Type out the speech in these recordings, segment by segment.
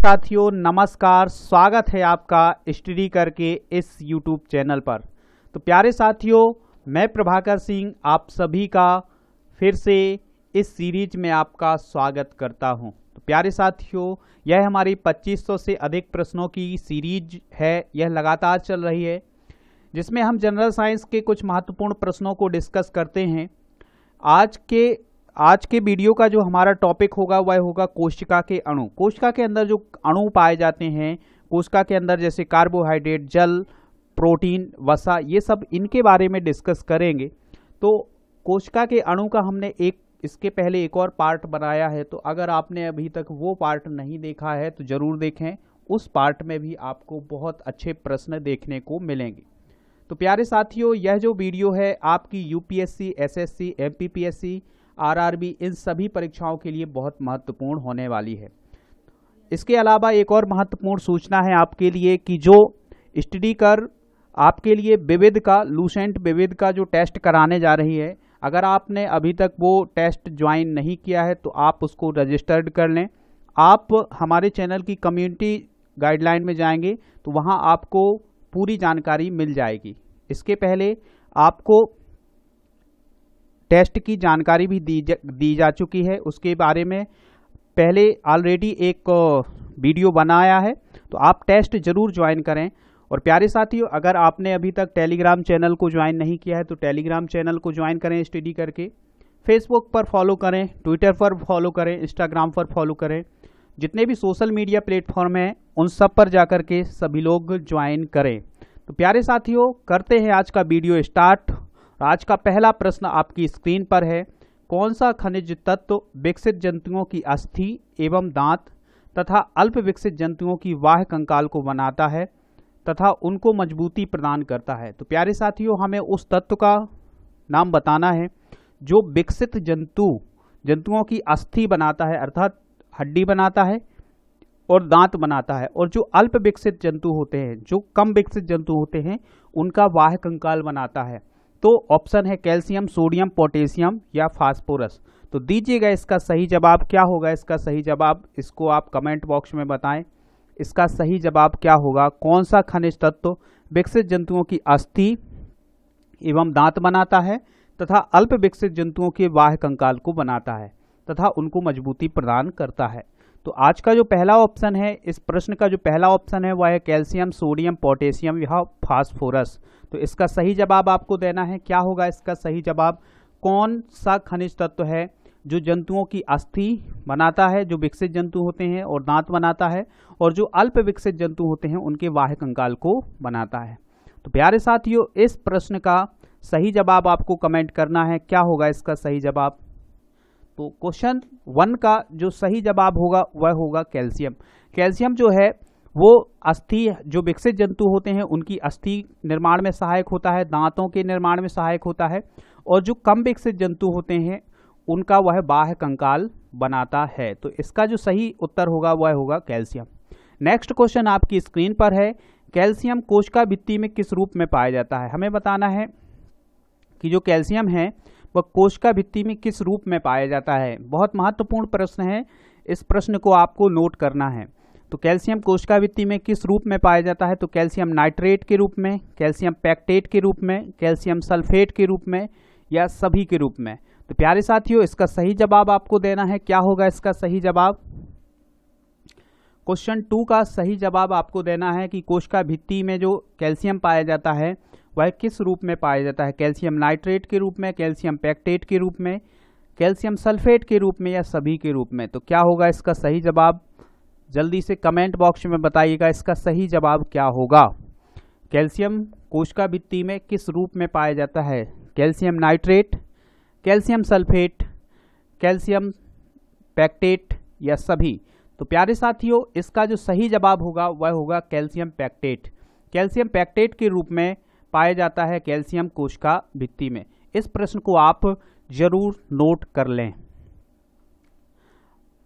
साथियों नमस्कार, स्वागत है आपका स्टडी करके इस YouTube चैनल पर। तो प्यारे साथियों, मैं प्रभाकर सिंह आप सभी का फिर से इस सीरीज में आपका स्वागत करता हूं। तो प्यारे साथियों, यह हमारी 2500 से अधिक प्रश्नों की सीरीज है। यह लगातार चल रही है, जिसमें हम जनरल साइंस के कुछ महत्वपूर्ण प्रश्नों को डिस्कस करते हैं। आज के वीडियो का जो हमारा टॉपिक होगा वह होगा कोशिका के अणु। कोशिका के अंदर जो अणु पाए जाते हैं, कोशिका के अंदर जैसे कार्बोहाइड्रेट, जल, प्रोटीन, वसा, ये सब इनके बारे में डिस्कस करेंगे। तो कोशिका के अणु का हमने इसके पहले एक और पार्ट बनाया है, तो अगर आपने अभी तक वो पार्ट नहीं देखा है तो ज़रूर देखें। उस पार्ट में भी आपको बहुत अच्छे प्रश्न देखने को मिलेंगे। तो प्यारे साथियों, यह जो वीडियो है आपकी यूपीएससी, एसएससी, एमपीपीएससी, आरआरबी, इन सभी परीक्षाओं के लिए बहुत महत्वपूर्ण होने वाली है। इसके अलावा एक और महत्वपूर्ण सूचना है आपके लिए कि जो स्टडी कर आपके लिए विविध का, लूसेंट विविध का जो टेस्ट कराने जा रही है, अगर आपने अभी तक वो टेस्ट ज्वाइन नहीं किया है तो आप उसको रजिस्टर्ड कर लें। आप हमारे चैनल की कम्युनिटी गाइडलाइन में जाएंगे तो वहाँ आपको पूरी जानकारी मिल जाएगी। इसके पहले आपको टेस्ट की जानकारी भी दी जा चुकी है, उसके बारे में पहले ऑलरेडी एक वीडियो बनाया है, तो आप टेस्ट जरूर ज्वाइन करें। और प्यारे साथियों, अगर आपने अभी तक टेलीग्राम चैनल को ज्वाइन नहीं किया है तो टेलीग्राम चैनल को ज्वाइन करें स्टडी करके। फेसबुक पर फॉलो करें, ट्विटर पर फॉलो करें, इंस्टाग्राम पर फॉलो करें। जितने भी सोशल मीडिया प्लेटफॉर्म हैं उन सब पर जाकर के सभी लोग ज्वाइन करें। तो प्यारे साथियों, करते हैं आज का वीडियो स्टार्ट। आज का पहला प्रश्न आपकी स्क्रीन पर है। कौन सा खनिज तत्व विकसित जंतुओं की अस्थि एवं दांत तथा अल्प विकसित जंतुओं की बाह्य कंकाल को बनाता है तथा उनको मजबूती प्रदान करता है? तो प्यारे साथियों, हमें उस तत्व का नाम बताना है जो विकसित जंतुओं की अस्थि बनाता है, अर्थात हड्डी बनाता है और दांत बनाता है, और जो अल्प विकसित जंतु होते हैं, जो कम विकसित जंतु होते हैं, उनका बाह्य कंकाल बनाता है। तो ऑप्शन है कैल्शियम, सोडियम, पोटेशियम या फास्फोरस। तो दीजिएगा इसका सही जवाब क्या होगा। इसका सही जवाब इसको आप कमेंट बॉक्स में बताएं। इसका सही जवाब क्या होगा? कौन सा खनिज तत्व विकसित जंतुओं की अस्थि एवं दांत बनाता है तथा अल्प विकसित जंतुओं के बाह्य कंकाल को बनाता है तथा उनको मजबूती प्रदान करता है? तो आज का जो पहला ऑप्शन है, इस प्रश्न का जो पहला ऑप्शन है वह है कैल्शियम, सोडियम, पोटेशियम या फास्फोरस। तो इसका सही जवाब आपको देना है। क्या होगा इसका सही जवाब? कौन सा खनिज तत्व है जो जंतुओं की अस्थि बनाता है, जो विकसित जंतु होते हैं, और दांत बनाता है, और जो अल्प विकसित जंतु होते हैं उनके बाह्य कंकाल को बनाता है? तो प्यारे साथियों, इस प्रश्न का सही जवाब आपको कमेंट करना है। क्या होगा इसका सही जवाब? तो क्वेश्चन 1 का जो सही जवाब होगा वह होगा कैल्शियम। कैल्शियम जो है वो अस्थि, जो विकसित जंतु होते हैं उनकी अस्थि निर्माण में सहायक होता है, दांतों के निर्माण में सहायक होता है, और जो कम विकसित जंतु होते हैं उनका वह बाह्य कंकाल बनाता है। तो इसका जो सही उत्तर होगा वह होगा कैल्शियम। नेक्स्ट क्वेश्चन आपकी स्क्रीन पर है। कैल्शियम कोशिका भित्ति में किस रूप में पाया जाता है? हमें बताना है कि जो कैल्शियम है वह कोशिका भित्ति में किस रूप में पाया जाता है। बहुत महत्वपूर्ण प्रश्न है, इस प्रश्न को आपको नोट करना है। तो कैल्शियम कोशिका भित्ति में किस रूप में पाया जाता है? तो कैल्शियम नाइट्रेट के रूप में, कैल्शियम पैक्टेट के रूप में, कैल्शियम सल्फेट के रूप में, या सभी के रूप में? तो प्यारे साथियों, इसका सही जवाब आपको देना है। क्या होगा इसका सही जवाब? क्वेश्चन 2 का सही जवाब आपको देना है कि कोशिका भित्ति में जो कैल्शियम पाया जाता है वह किस रूप में पाया जाता है? कैल्शियम नाइट्रेट के रूप में, कैल्शियम पैक्टेट के रूप में, कैल्शियम सल्फेट के रूप में, या सभी के रूप में? तो क्या होगा इसका सही जवाब? जल्दी से कमेंट बॉक्स में बताइएगा इसका सही जवाब क्या होगा। कैल्शियम कोशिका भित्ति में किस रूप में पाया जाता है? Calcium nitrate, calcium sulphate, calcium pectate, या सभी? तो प्यारे साथियों, इसका जो सही जवाब होगा वह होगा कैल्शियम पैक्टेट। कैल्शियम पैक्टेट के रूप में पाया जाता है कैल्शियम कोशिका भित्ति में। इस प्रश्न को आप जरूर नोट कर लें।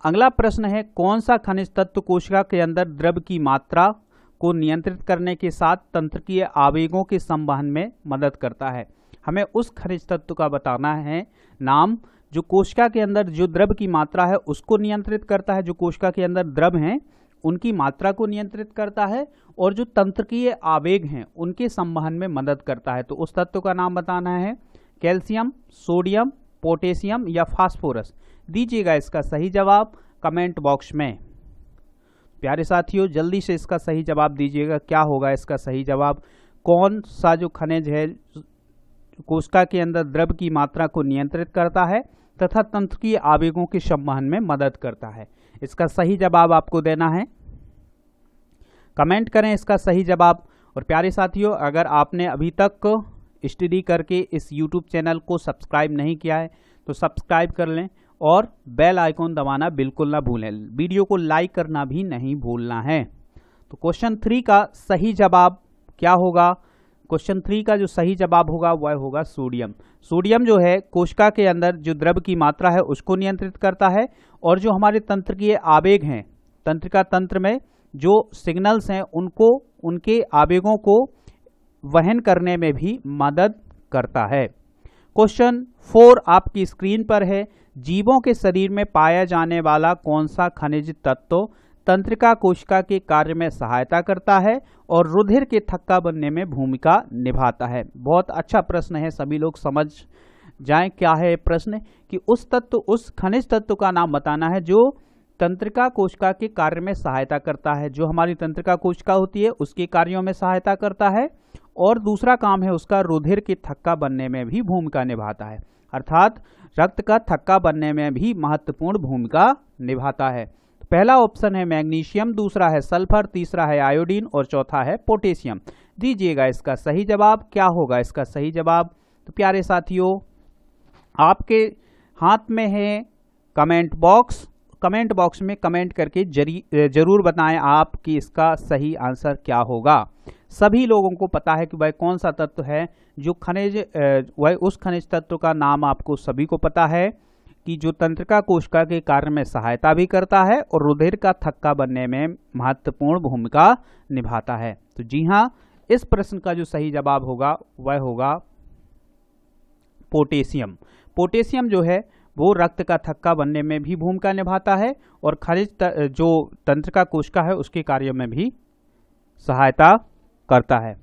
अगला प्रश्न है, कौन सा खनिज तत्व कोशिका के अंदर द्रव की मात्रा को नियंत्रित करने के साथ तंत्रिकीय आवेगों के संवहन में मदद करता है? हमें उस खनिज तत्व का बताना है नाम जो कोशिका के अंदर जो द्रव की मात्रा है उसको नियंत्रित करता है। जो कोशिका के अंदर द्रव हैं उनकी मात्रा को नियंत्रित करता है और जो तंत्रिकीय आवेग हैं उनके संवहन में मदद करता है। तो उस तत्व का नाम बताना है। कैल्शियम, सोडियम, पोटेशियम या फास्फोरस। दीजिएगा इसका सही जवाब कमेंट बॉक्स में। प्यारे साथियों, जल्दी से इसका सही जवाब दीजिएगा। क्या होगा इसका सही जवाब? कौन सा जो खनिज है कोशिका के अंदर द्रव की मात्रा को नियंत्रित करता है तथा तंत्रिकीय आवेगों के संवहन में मदद करता है? इसका सही जवाब आपको देना है। कमेंट करें इसका सही जवाब। और प्यारे साथियों, अगर आपने अभी तक स्टडी करके इस YouTube चैनल को सब्सक्राइब नहीं किया है तो सब्सक्राइब कर लें और बेल आइकॉन दबाना बिल्कुल ना भूलें। वीडियो को लाइक करना भी नहीं भूलना है। तो क्वेश्चन 3 का सही जवाब क्या होगा? क्वेश्चन 3 का जो सही जवाब होगा वह होगा सोडियम। सोडियम जो है कोशिका के अंदर जो द्रव की मात्रा है उसको नियंत्रित करता है और जो हमारे तंत्रिकीय आवेग हैं, तंत्रिका तंत्र में जो सिग्नल्स हैं उनको, उनके आवेगों को वहन करने में भी मदद करता है। क्वेश्चन 4 आपकी स्क्रीन पर है। जीवों के शरीर में पाया जाने वाला कौन सा खनिज तत्व तंत्रिका कोशिका के कार्य में सहायता करता है और रुधिर के थक्का बनने में भूमिका निभाता है? बहुत अच्छा प्रश्न है, सभी लोग समझ जाएं क्या है प्रश्न। कि उस तत्व, उस खनिज तत्व का नाम बताना है जो तंत्रिका कोशिका के कार्य में सहायता करता है। जो हमारी तंत्रिका कोशिका होती है उसके कार्यों में सहायता करता है और दूसरा काम है उसका रुधिर के थक्का बनने में भी भूमिका निभाता है, अर्थात रक्त का थक्का बनने में भी महत्वपूर्ण भूमिका निभाता है। तो पहला ऑप्शन है मैग्नीशियम, दूसरा है सल्फर, तीसरा है आयोडीन और चौथा है पोटेशियम। दीजिएगा इसका सही जवाब। क्या होगा इसका सही जवाब? तो प्यारे साथियों, आपके हाथ में है कमेंट बॉक्स। कमेंट बॉक्स में कमेंट करके जरूर बताएं आप कि इसका सही आंसर क्या होगा। सभी लोगों को पता है कि वह कौन सा तत्व है जो खनिज, वह उस खनिज तत्व का नाम आपको सभी को पता है कि जो तंत्रिका कोशिका के कार्य में सहायता भी करता है और रुधिर का थक्का बनने में महत्वपूर्ण भूमिका निभाता है। तो जी हाँ, इस प्रश्न का जो सही जवाब होगा वह होगा पोटेशियम। पोटेशियम जो है वो रक्त का थक्का बनने में भी भूमिका निभाता है और खनिज जो तंत्रिका कोशिका है उसके कार्यों में भी सहायता करता है।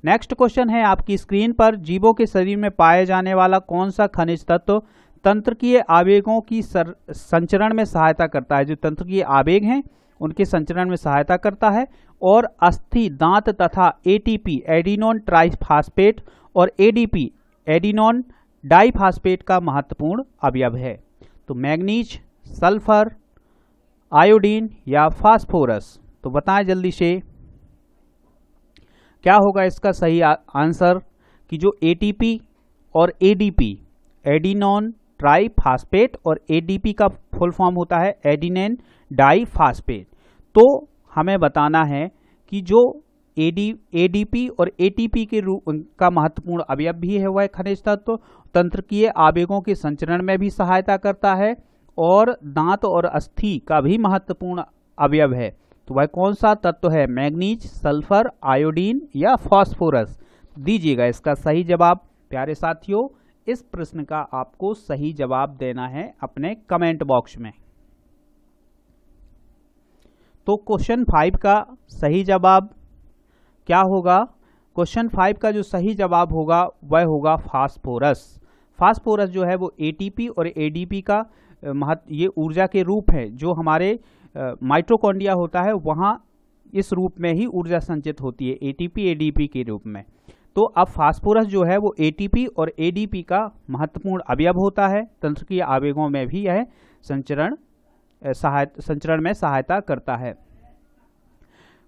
नेक्स्ट क्वेश्चन है आपकी स्क्रीन पर। जीवों के शरीर में पाए जाने वाला कौन सा खनिज तत्व तंत्रिकीय आवेगों की संचरण में सहायता करता है? जो तंत्रिकीय आवेग हैं उनके संचरण में सहायता करता है और अस्थि, दांत तथा एटीपी, एडिनोन ट्राइफास्फेट और एडीपी, एडिनोन डाइफास्फेट का महत्वपूर्ण अवयव है। तो मैग्नीज, सल्फर, आयोडीन या फास्फोरस? तो बताएं जल्दी से क्या होगा इसका सही आंसर। कि जो एटीपी और एडीपी, एडिनोन ट्राइफास्फेट और एडीपी का फुल फॉर्म होता है एडिनेन डाइफास्फेट। तो हमें बताना है कि जो एडीपी और एटीपी के रूप का महत्वपूर्ण अवयव भी है वह खनिज तत्व तंत्रिकीय आवेगों के संचरण में भी सहायता करता है और दांत और अस्थि का भी महत्वपूर्ण अवयव है। तो वह कौन सा तत्व है? मैग्नीज, सल्फर, आयोडीन या फास्फोरस? दीजिएगा इसका सही जवाब। प्यारे साथियों, इस प्रश्न का आपको सही जवाब देना है अपने कमेंट बॉक्स में। तो क्वेश्चन 5 का सही जवाब क्या होगा? क्वेश्चन 5 का जो सही जवाब होगा वह होगा फास्फोरस। फास्फोरस जो है वो एटीपी और एडीपी का ये ऊर्जा के रूप है। जो हमारे माइटोकॉन्ड्रिया होता है वहाँ इस रूप में ही ऊर्जा संचित होती है, एटीपी एडीपी के रूप में। तो अब फास्फोरस जो है वो एटीपी और एडीपी का महत्वपूर्ण अवयव होता है। तंत्रिकीय आवेगों में भी यह संचरण में सहायता करता है।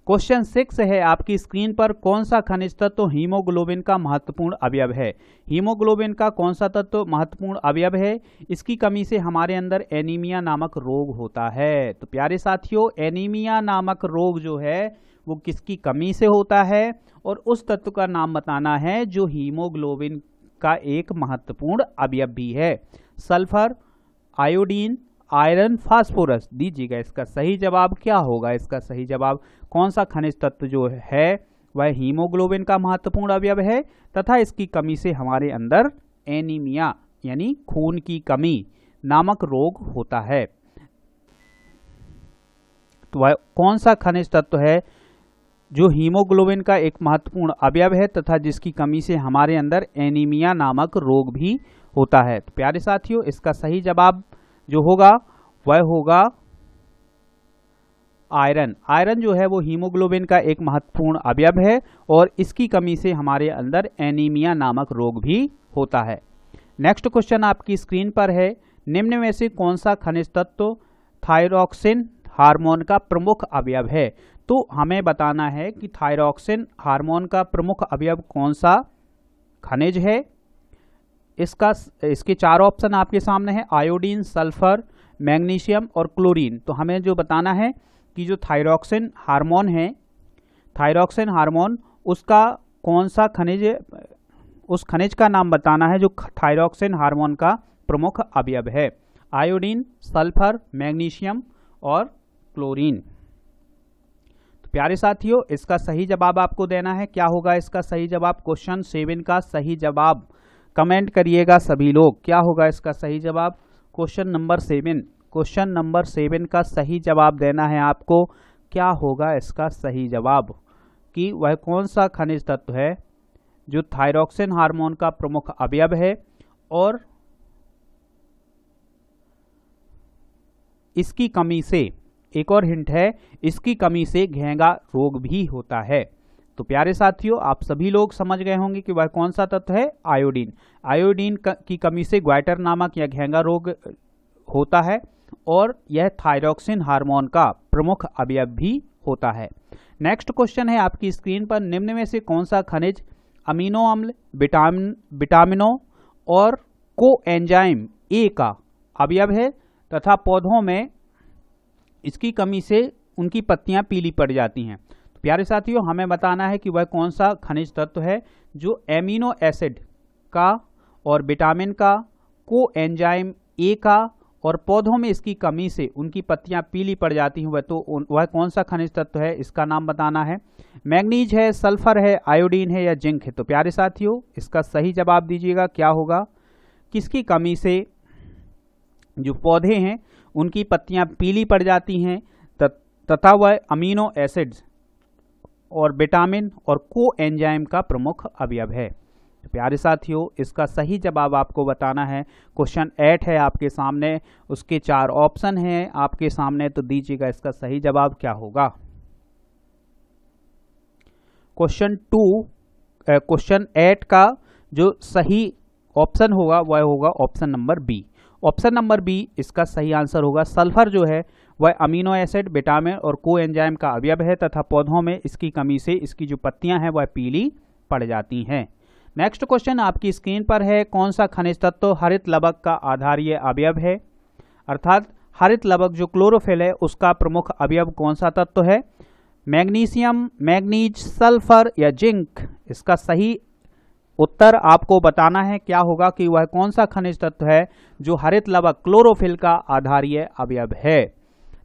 क्वेश्चन 6 है आपकी स्क्रीन पर। कौन सा खनिज तत्व हीमोग्लोबिन का महत्वपूर्ण अवयव है? हीमोग्लोबिन का कौन सा तत्व महत्वपूर्ण अवयव है? इसकी कमी से हमारे अंदर एनीमिया नामक रोग होता है। तो प्यारे साथियों, एनीमिया नामक रोग जो है वो किसकी कमी से होता है? और उस तत्व का नाम बताना है जो हीमोग्लोबिन का एक महत्वपूर्ण अवयव भी है। Sulphur, iodine, iron, phosphorus? दीजिएगा इसका सही जवाब। क्या होगा इसका सही जवाब? कौन सा खनिज तत्व जो है वह हीमोग्लोबिन का महत्वपूर्ण अवयव है तथा इसकी कमी से हमारे अंदर एनीमिया यानी खून की कमी नामक रोग होता है। तो वह कौन सा खनिज तत्व है जो हीमोग्लोबिन का एक महत्वपूर्ण अवयव है तथा जिसकी कमी से हमारे अंदर एनीमिया नामक रोग भी होता है। तो प्यारे साथियों, इसका सही जवाब जो होगा वह होगा आयरन। आयरन जो है वो हीमोग्लोबिन का एक महत्वपूर्ण अवयव है और इसकी कमी से हमारे अंदर एनीमिया नामक रोग भी होता है। नेक्स्ट क्वेश्चन आपकी स्क्रीन पर है, निम्न में से कौन सा खनिज तत्व थायरॉक्सिन हार्मोन का प्रमुख अवयव है। तो हमें बताना है कि थायरॉक्सिन हार्मोन का प्रमुख अवयव कौन सा खनिज है। इसके 4 ऑप्शन आपके सामने हैं, आयोडीन, सल्फर, मैग्नीशियम और क्लोरीन। तो हमें जो बताना है कि जो थायरॉक्सिन हार्मोन है, थायरॉक्सिन हार्मोन उसका कौन सा खनिज, उस खनिज का नाम बताना है जो थायरॉक्सिन हार्मोन का प्रमुख अवयव है। आयोडीन, सल्फर, मैग्नीशियम और क्लोरीन। तो प्यारे साथियों, इसका सही जवाब आपको देना है। क्या होगा इसका सही जवाब? क्वेश्चन 7 का सही जवाब कमेंट करिएगा सभी लोग। क्या होगा इसका सही जवाब? क्वेश्चन नंबर 7 का सही जवाब देना है आपको। क्या होगा इसका सही जवाब कि वह कौन सा खनिज तत्व है जो थायरॉक्सिन हार्मोन का प्रमुख अवयव है और इसकी कमी से, एक और हिंट है, इसकी कमी से घेंगा रोग भी होता है। तो प्यारे साथियों, आप सभी लोग समझ गए होंगे कि वह कौन सा तत्व है? आयोडीन। आयोडीन की कमी से ग्वाइटर नामक या घेंगा रोग होता है और यह थायरॉक्सिन हार्मोन का प्रमुख अवयव भी होता है। नेक्स्ट क्वेश्चन है आपकी स्क्रीन पर, निम्न में से कौन सा खनिज अमीनो अम्ल, विटामिनों और कोएंजाइम ए का अवयव है तथा पौधों में इसकी कमी से उनकी पत्तियां पीली पड़ जाती हैं। तो प्यारे साथियों, हमें बताना है कि वह कौन सा खनिज तत्व है जो एमिनो एसिड का और विटामिन का, कोएंजाइम ए का और पौधों में इसकी कमी से उनकी पत्तियां पीली पड़ जाती हैं। वह कौन सा खनिज तत्व है, इसका नाम बताना है। मैग्नीज है, सल्फर है, आयोडीन है या जिंक है। तो प्यारे साथियों, इसका सही जवाब दीजिएगा। क्या होगा? किसकी कमी से जो पौधे हैं उनकी पत्तियां पीली पड़ जाती हैं तथा वह अमीनो एसिड्स और विटामिन और कोएंजाइम का प्रमुख अवयव है। तो प्यारे साथियों, इसका सही जवाब आपको बताना है। क्वेश्चन 8 है आपके सामने, उसके 4 ऑप्शन हैं आपके सामने, तो दीजिएगा इसका सही जवाब क्या होगा। क्वेश्चन 8 का जो सही ऑप्शन होगा वह होगा option number B. Option number B इसका सही आंसर होगा। सल्फर जो है वह अमीनो एसिड, विटामिन और कोएंजाइम का अवयव है तथा पौधों में इसकी कमी से इसकी जो पत्तियां हैं वह पीली पड़ जाती हैं। नेक्स्ट क्वेश्चन आपकी स्क्रीन पर है, कौन सा खनिज तत्व हरित लवक का आधारीय अवयव है। अर्थात हरित लवक जो क्लोरोफिल है उसका प्रमुख अवयव कौन सा तत्व है? मैग्नीशियम, मैग्नीज, सल्फर या जिंक। इसका सही उत्तर आपको बताना है। क्या होगा कि वह कौन सा खनिज तत्व है जो हरित लवक क्लोरोफिल का आधारीय अवयव है।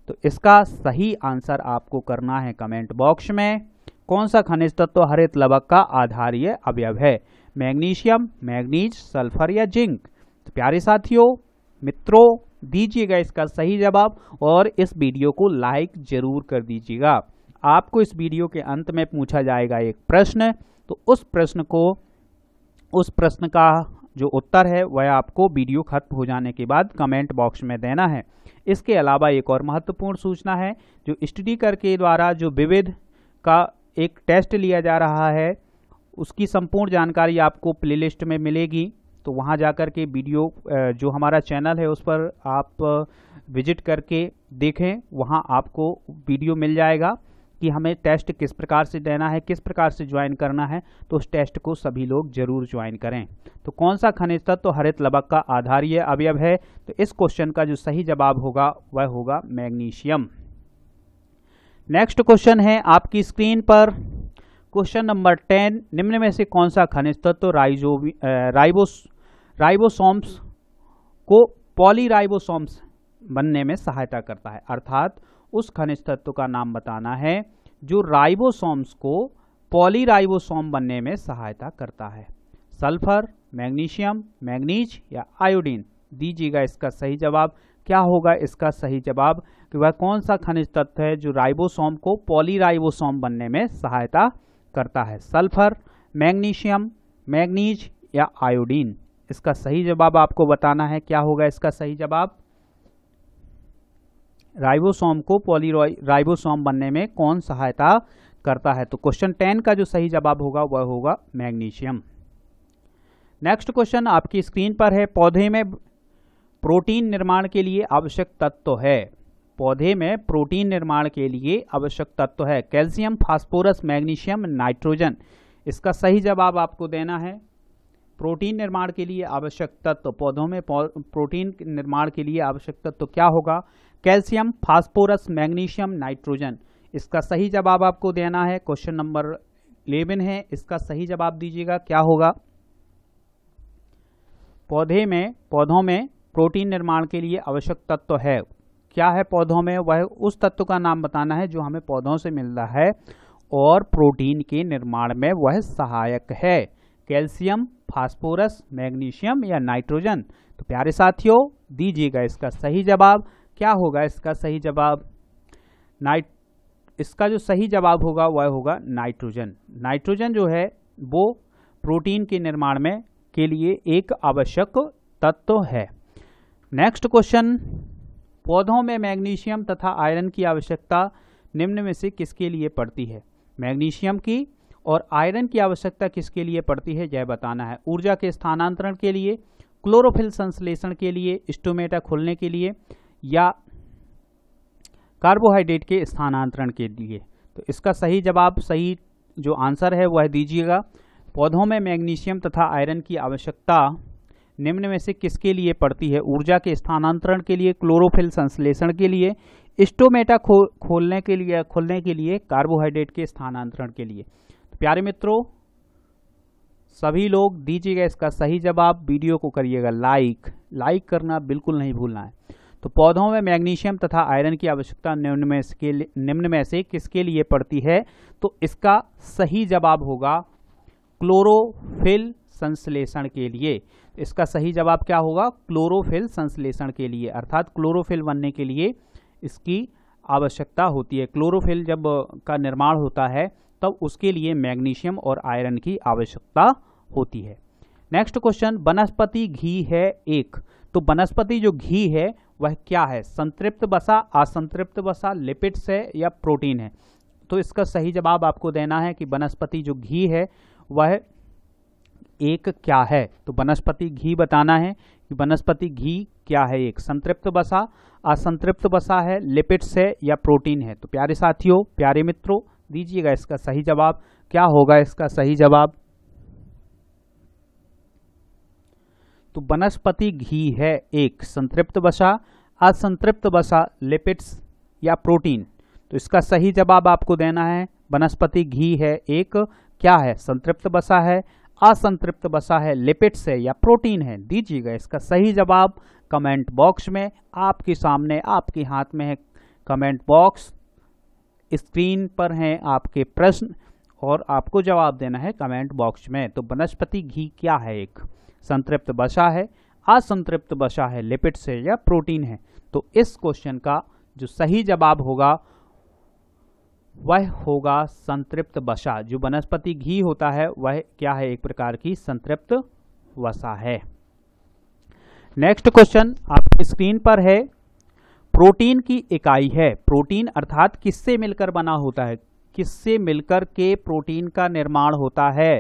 तो इसका सही आंसर आपको करना है कमेंट बॉक्स में। कौन सा खनिज तत्व हरित लवक का आधारीय अवयव है? मैग्नीशियम, मैग्नीज, सल्फर या जिंक। तो प्यारे साथियों, मित्रों, दीजिएगा इसका सही जवाब और इस वीडियो को लाइक जरूर कर दीजिएगा। आपको इस वीडियो के अंत में पूछा जाएगा एक प्रश्न, तो उस प्रश्न का जो उत्तर है वह आपको वीडियो खत्म हो जाने के बाद कमेंट बॉक्स में देना है। इसके अलावा एक और महत्वपूर्ण सूचना है, जो स्टडी करके द्वारा जो विविध का एक टेस्ट लिया जा रहा है उसकी संपूर्ण जानकारी आपको प्लेलिस्ट में मिलेगी। तो वहां जाकर के वीडियो जो हमारा चैनल है उस पर आप विजिट करके देखें, वहां आपको वीडियो मिल जाएगा कि हमें टेस्ट किस प्रकार से देना है, किस प्रकार से ज्वाइन करना है। तो उस टेस्ट को सभी लोग जरूर ज्वाइन करें। तो कौन सा खनिज तत्व तो हरित लवक का आधारीय अवयव है? तो इस क्वेश्चन का जो सही जवाब होगा वह होगा मैग्नीशियम। नेक्स्ट क्वेश्चन है आपकी स्क्रीन पर, क्वेश्चन नंबर 10, निम्न में से कौन सा खनिज तत्व राइबोसोम्स को पॉलीराइबोसोम्स बनने में सहायता करता है। अर्थात उस खनिज तत्व का नाम बताना है जो राइबोसोम्स को पॉलीराइबोसोम बनने में सहायता करता है। सल्फर, मैग्नीशियम, मैग्नीज या आयोडीन। दीजिएगा इसका सही जवाब। क्या होगा इसका सही जवाब कि वह कौन सा खनिज तत्व है जो राइबोसोम को पॉलीराइबोसोम बनने में सहायता करता है? सल्फर, मैग्नीशियम, मैग्नीज या आयोडीन? इसका सही जवाब आपको बताना है। क्या होगा इसका सही जवाब? राइबोसोम को पॉलीराइबोसोम बनने में कौन सहायता करता है? तो क्वेश्चन 10 का जो सही जवाब होगा वह होगा मैग्नीशियम। नेक्स्ट क्वेश्चन आपकी स्क्रीन पर है। पौधे में प्रोटीन निर्माण के लिए आवश्यक तत्व है। पौधे में प्रोटीन निर्माण के लिए आवश्यक तत्व है कैल्शियम, फास्फोरस, मैग्नीशियम, नाइट्रोजन। इसका सही जवाब आपको देना है। प्रोटीन निर्माण के लिए आवश्यक तत्व, पौधों में प्रोटीन निर्माण के लिए आवश्यक तत्व क्या होगा? Calcium, phosphorus, magnesium, nitrogen. इसका सही जवाब आपको देना है। क्वेश्चन नंबर 11 है, इसका सही जवाब दीजिएगा। क्या होगा? पौधों में प्रोटीन निर्माण के लिए आवश्यक तत्व है। क्या है पौधों में? वह उस तत्व का नाम बताना है जो हमें पौधों से मिलता है और प्रोटीन के निर्माण में वह सहायक है। कैल्शियम, फास्फोरस, मैग्नीशियम या नाइट्रोजन? तो प्यारे साथियों दीजिएगा इसका सही जवाब। क्या होगा इसका सही जवाब? इसका जो सही जवाब होगा वह होगा नाइट्रोजन। नाइट्रोजन जो है वो प्रोटीन के निर्माण में के लिए एक आवश्यक तत्व है। नेक्स्ट क्वेश्चन, पौधों में मैग्नीशियम तथा आयरन की आवश्यकता निम्न में से किसके लिए पड़ती है? मैग्नीशियम की और आयरन की आवश्यकता किसके लिए पड़ती है यह बताना है। ऊर्जा के स्थानांतरण के लिए, क्लोरोफिल संश्लेषण के लिए, स्टोमेटा खोलने के लिए या कार्बोहाइड्रेट के स्थानांतरण के लिए? तो इसका सही जवाब, सही जो आंसर है वह दीजिएगा। पौधों में मैग्नीशियम तथा आयरन की आवश्यकता निम्न में से किसके लिए पड़ती है? ऊर्जा के स्थानांतरण के लिए, क्लोरोफिल संश्लेषण के लिए, स्टोमेटा खोलने के लिए, कार्बोहाइड्रेट के स्थानांतरण के लिए। तो प्यारे मित्रों सभी लोग दीजिएगा इसका सही जवाब। वीडियो को करिएगा लाइक करना बिल्कुल नहीं भूलना है। तो पौधों में मैग्नीशियम तथा आयरन की आवश्यकता निम्न में से किसके लिए पड़ती है? तो इसका सही जवाब होगा क्लोरोफिल संश्लेषण के लिए। इसका सही जवाब क्या होगा? क्लोरोफिल संश्लेषण के लिए, अर्थात क्लोरोफिल बनने के लिए इसकी आवश्यकता होती है। क्लोरोफिल जब का निर्माण होता है तब उसके लिए मैग्नीशियम और आयरन की आवश्यकता होती है। नेक्स्ट क्वेश्चन, वनस्पति घी है एक। तो वनस्पति जो घी है वह क्या है? संतृप्त वसा, असंतृप्त वसा, लिपिड्स है या प्रोटीन है? तो इसका सही जवाब आपको देना है कि वनस्पति जो घी है वह एक क्या है? तो वनस्पति घी बताना है कि वनस्पति घी क्या है। एक संतृप्त वसा, असंतृप्त वसा है, लिपिड्स है या प्रोटीन है? तो प्यारे साथियों, प्यारे मित्रों दीजिएगा इसका सही जवाब। क्या होगा इसका सही जवाब? तो वनस्पति घी है एक संतृप्त वसा, असंतृप्त वसा, लिपिड्स या प्रोटीन? तो इसका सही जवाब आपको देना है। वनस्पति घी है एक क्या है? संतृप्त वसा है, असंतृप्त वसा है, लिपिड्स है या प्रोटीन है? दीजिएगा इसका सही जवाब कमेंट बॉक्स में। आपके सामने, आपके हाथ में है कमेंट बॉक्स, स्क्रीन पर हैं आपके प्रश्न और आपको जवाब देना है कमेंट बॉक्स में। तो वनस्पति घी क्या है? एक संतृप्त वसा है, असंतृप्त वसा है, लिपिड्स है या प्रोटीन है? तो इस क्वेश्चन का जो सही जवाब होगा वह होगा संतृप्त वसा। जो वनस्पति घी होता है वह क्या है? एक प्रकार की संतृप्त वसा है। नेक्स्ट क्वेश्चन आपकी स्क्रीन पर है। प्रोटीन की इकाई है। प्रोटीन अर्थात किससे मिलकर बना होता है? किससे मिलकर के प्रोटीन का निर्माण होता है?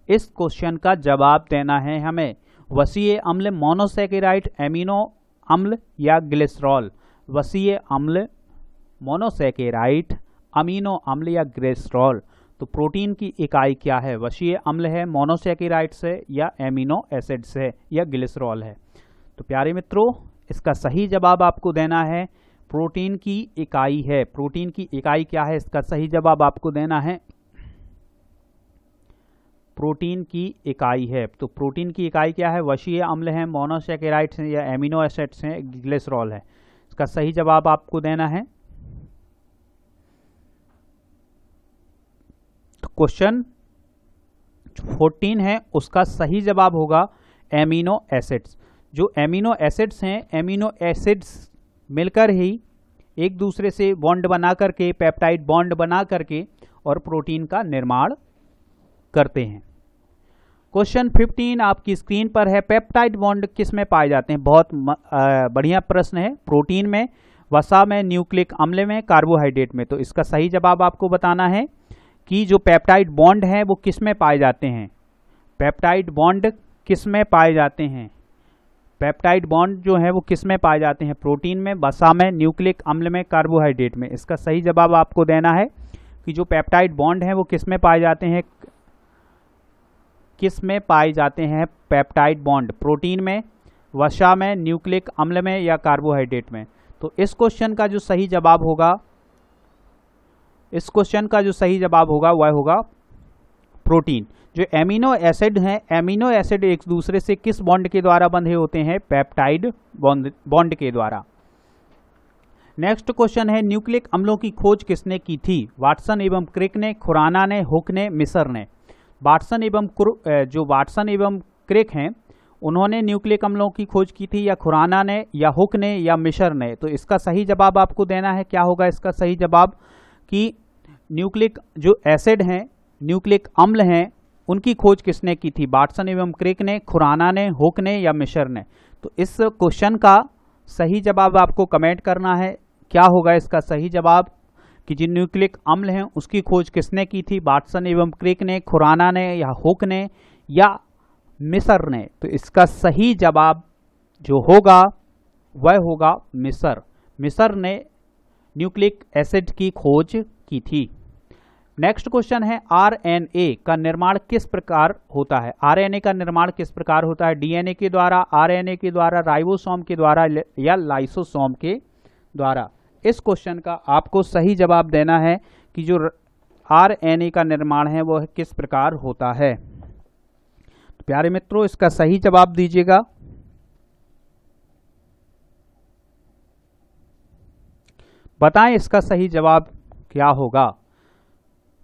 इस क्वेश्चन का जवाब देना है हमें। वसीय अम्ल, मोनोसैकेराइड, एमिनो अम्ल या ग्लिसरॉल? वसीय अम्ल, मोनोसैकेराइड, अमीनो अम्ल या ग्लिसरॉल? तो प्रोटीन की इकाई क्या है? वसीय अम्ल है, मोनोसैकेराइड्स है या एमिनो एसिड्स है या ग्लिसरॉल है? तो प्यारे मित्रों इसका सही जवाब आपको देना है प्रोटीन की इकाई है। प्रोटीन की इकाई क्या है? इसका सही जवाब आपको देना है प्रोटीन की इकाई है। तो प्रोटीन की इकाई क्या है? वसीय अम्ल है, मोनोसैकेराइड्स हैं या एमिनो एसिड्स हैं, ग्लिसरॉल है? इसका सही जवाब आपको देना है। तो क्वेश्चन 14 है उसका सही जवाब होगा एमिनो एसिड्स। जो एमिनो एसिड्स हैं, एमिनो एसिड्स मिलकर ही एक दूसरे से बॉन्ड बना करके, पेप्टाइड बॉन्ड बना करके और प्रोटीन का निर्माण करते हैं। क्वेश्चन 15 आपकी स्क्रीन पर है, पेप्टाइड बॉन्ड किस में पाए जाते हैं? बहुत बढ़िया प्रश्न है। प्रोटीन में, वसा में, न्यूक्लिक अम्ल में, कार्बोहाइड्रेट में। तो इसका सही जवाब आपको बताना है कि जो पेप्टाइड बॉन्ड है वो किस में पाए जाते हैं। पेप्टाइड बॉन्ड किस में पाए जाते हैं? पेप्टाइड बॉन्ड जो है वो किस में पाए जाते हैं? प्रोटीन में, वसा में, न्यूक्लिक अम्ल में, कार्बोहाइड्रेट में। इसका सही जवाब आपको देना है कि जो पेप्टाइड बॉन्ड है वो किस में पाए जाते हैं। किस में पाए जाते हैं पेप्टाइड बॉन्ड? प्रोटीन में, वसा में, न्यूक्लिक अम्ल में या कार्बोहाइड्रेट में। तो इस क्वेश्चन का जो सही जवाब होगा, इस क्वेश्चन का जो सही जवाब होगा वह होगा प्रोटीन। जो एमिनो एसिड हैं, एमिनो एसिड एक दूसरे से किस बॉन्ड के द्वारा बंधे होते हैं? पेप्टाइड बॉन्ड के द्वारा। नेक्स्ट क्वेश्चन है, न्यूक्लिक अम्लों की खोज किसने की थी? वाटसन एवं क्रिक ने, खुराना ने, हुक ने, मिसर ने। वाटसन एवं क्रिक हैं, उन्होंने न्यूक्लिक अम्लों की खोज की थी, या खुराना ने, या हुक ने, या मिसर ने। तो इसका सही जवाब आपको देना है। क्या होगा इसका सही जवाब? कि न्यूक्लिक जो एसिड हैं, न्यूक्लिक अम्ल हैं, उनकी खोज किसने की थी? वाटसन एवं क्रिक ने, खुराना ने, हुक ने या मिसर ने। तो इस क्वेश्चन का सही जवाब आपको कमेंट करना है। क्या होगा इसका सही जवाब कि जो न्यूक्लिक अम्ल हैं उसकी खोज किसने की थी? वाटसन एवं क्रिक ने, खुराना ने, या हुक ने, या मिसर ने। तो इसका सही जवाब जो होगा वह होगा मिसर। मिसर ने न्यूक्लिक एसिड की खोज की थी। नेक्स्ट क्वेश्चन है, आरएनए का निर्माण किस प्रकार होता है? आरएनए का निर्माण किस प्रकार होता है? डीएनए के द्वारा, आरएनए के द्वारा, राइबोसोम के द्वारा या लाइसोसोम के द्वारा। इस क्वेश्चन का आपको सही जवाब देना है कि जो आरएनए का निर्माण है वह किस प्रकार होता है। तो प्यारे मित्रों, इसका सही जवाब दीजिएगा। बताएं इसका सही जवाब क्या होगा।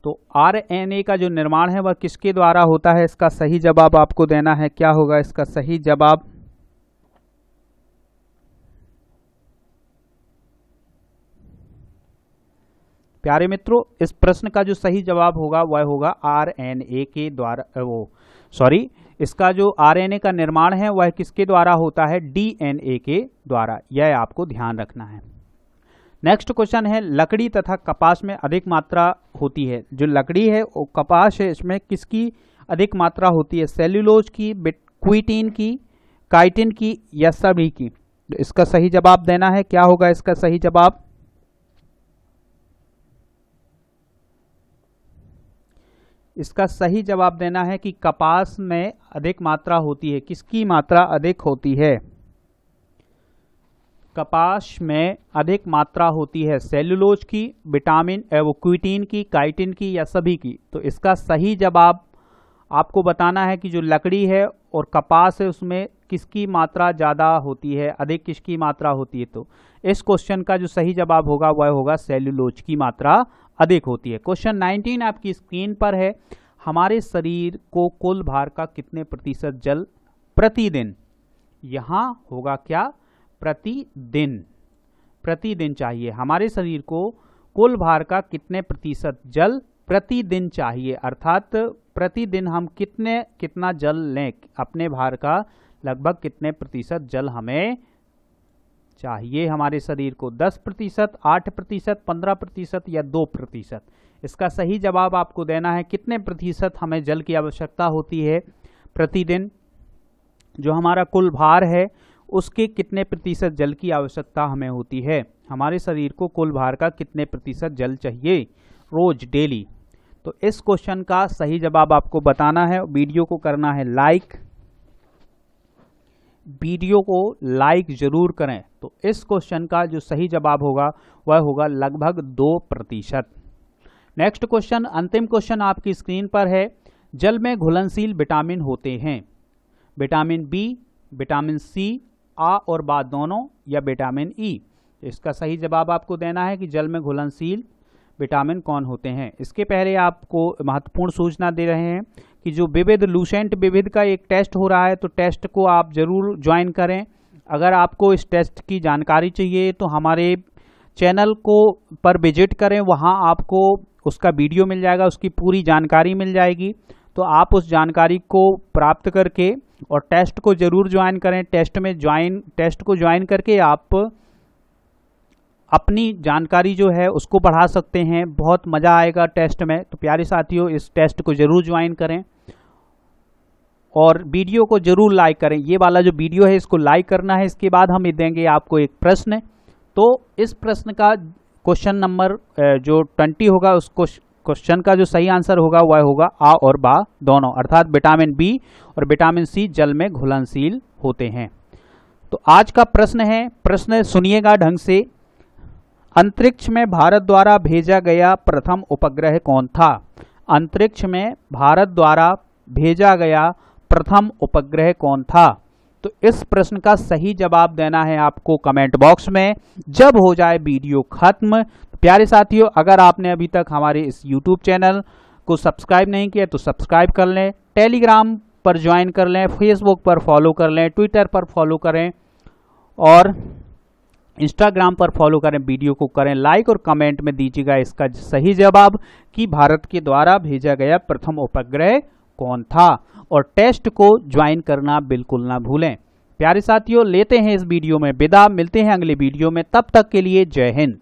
तो आरएनए का जो निर्माण है वह किसके द्वारा होता है? इसका सही जवाब आपको देना है। क्या होगा इसका सही जवाब? प्यारे मित्रों, इस प्रश्न का जो सही जवाब होगा वह होगा आरएनए के द्वारा, इसका जो आरएनए का निर्माण है वह किसके द्वारा होता है? डीएनए के द्वारा। यह आपको ध्यान रखना है। नेक्स्ट क्वेश्चन है, लकड़ी तथा कपास में अधिक मात्रा होती है। जो लकड़ी है वो कपास है, इसमें किसकी अधिक मात्रा होती है? सेल्यूलोज की, क्विटीन की, काइटिन की या सभी की। तो इसका सही जवाब देना है। क्या होगा इसका सही जवाब? इसका सही जवाब देना है कि कपास में अधिक मात्रा होती है। किसकी मात्रा अधिक होती है? कपास में अधिक मात्रा होती है सेल्यूलोज की, विटामिन क्विटीन की, काइटिन की या सभी की। तो इसका सही जवाब आपको बताना है कि जो लकड़ी है और कपास है उसमें किसकी मात्रा ज़्यादा होती है, अधिक किसकी मात्रा होती है। तो इस क्वेश्चन का जो सही जवाब होगा वह होगा सेल्यूलोज की मात्रा अधिक होती है। क्वेश्चन 19 आपकी स्क्रीन पर है, हमारे शरीर को कुल भार का कितने प्रतिशत जल प्रतिदिन? यहाँ होगा क्या? प्रतिदिन। प्रतिदिन चाहिए। हमारे शरीर को कुल भार का कितने प्रतिशत जल प्रतिदिन चाहिए, अर्थात प्रतिदिन हम कितना जल लें, अपने भार का लगभग कितने प्रतिशत जल हमें चाहिए हमारे शरीर को? 10%, 8%, 15% या 2%। इसका सही जवाब आपको देना है। कितने प्रतिशत हमें जल की आवश्यकता होती है प्रतिदिन? जो हमारा कुल भार है उसके कितने प्रतिशत जल की आवश्यकता हमें होती है? हमारे शरीर को कुल भार का कितने प्रतिशत जल चाहिए रोज, डेली? तो इस क्वेश्चन का सही जवाब आपको बताना है। वीडियो को करना है लाइक, वीडियो को लाइक जरूर करें। तो इस क्वेश्चन का जो सही जवाब होगा वह होगा लगभग 2%। नेक्स्ट क्वेश्चन, अंतिम क्वेश्चन आपकी स्क्रीन पर है, जल में घुलनशील विटामिन होते हैं? विटामिन बी, विटामिन सी, आ और बा दोनों, या विटामिन ई? इसका सही जवाब आपको देना है कि जल में घुलनशील विटामिन कौन होते हैं। इसके पहले आपको महत्वपूर्ण सूचना दे रहे हैं कि जो विविध लूसेंट विविध का एक टेस्ट हो रहा है, तो टेस्ट को आप जरूर ज्वाइन करें अगर आपको इस टेस्ट की जानकारी चाहिए तो हमारे चैनल को पर विजिट करें, वहाँ आपको उसका वीडियो मिल जाएगा, उसकी पूरी जानकारी मिल जाएगी। तो आप उस जानकारी को प्राप्त करके और टेस्ट को ज़रूर ज्वाइन करें। टेस्ट को ज्वाइन करके आप अपनी जानकारी जो है उसको बढ़ा सकते हैं। बहुत मज़ा आएगा टेस्ट में। तो प्यारे साथियों, इस टेस्ट को ज़रूर ज्वाइन करें और वीडियो को ज़रूर लाइक करें। ये वाला जो वीडियो है इसको लाइक करना है। इसके बाद हम देंगे आपको एक प्रश्न। तो इस प्रश्न का क्वेश्चन नंबर जो 20 होगा, उस क्वेश्चन का जो सही आंसर होगा वह होगा आ और बा दोनों, अर्थात विटामिन बी और विटामिन सी जल में घुलनशील होते हैं। तो आज का प्रश्न है, प्रश्न सुनिएगा ढंग से। अंतरिक्ष में भारत द्वारा भेजा गया प्रथम उपग्रह कौन था? अंतरिक्ष में भारत द्वारा भेजा गया प्रथम उपग्रह कौन था? तो इस प्रश्न का सही जवाब देना है आपको कमेंट बॉक्स में जब हो जाए वीडियो खत्म। प्यारे साथियों, अगर आपने अभी तक हमारे इस YouTube चैनल को सब्सक्राइब नहीं किया तो सब्सक्राइब कर लें, टेलीग्राम पर ज्वाइन कर लें, फेसबुक पर फॉलो कर लें, ट्विटर पर फॉलो करें और इंस्टाग्राम पर फॉलो करें। वीडियो को करें लाइक और कमेंट में दीजिएगा इसका सही जवाब कि भारत के द्वारा भेजा गया प्रथम उपग्रह कौन था। और टेस्ट को ज्वाइन करना बिल्कुल ना भूलें। प्यारे साथियों, लेते हैं इस वीडियो में विदा, मिलते हैं अगले वीडियो में, तब तक के लिए जय हिंद।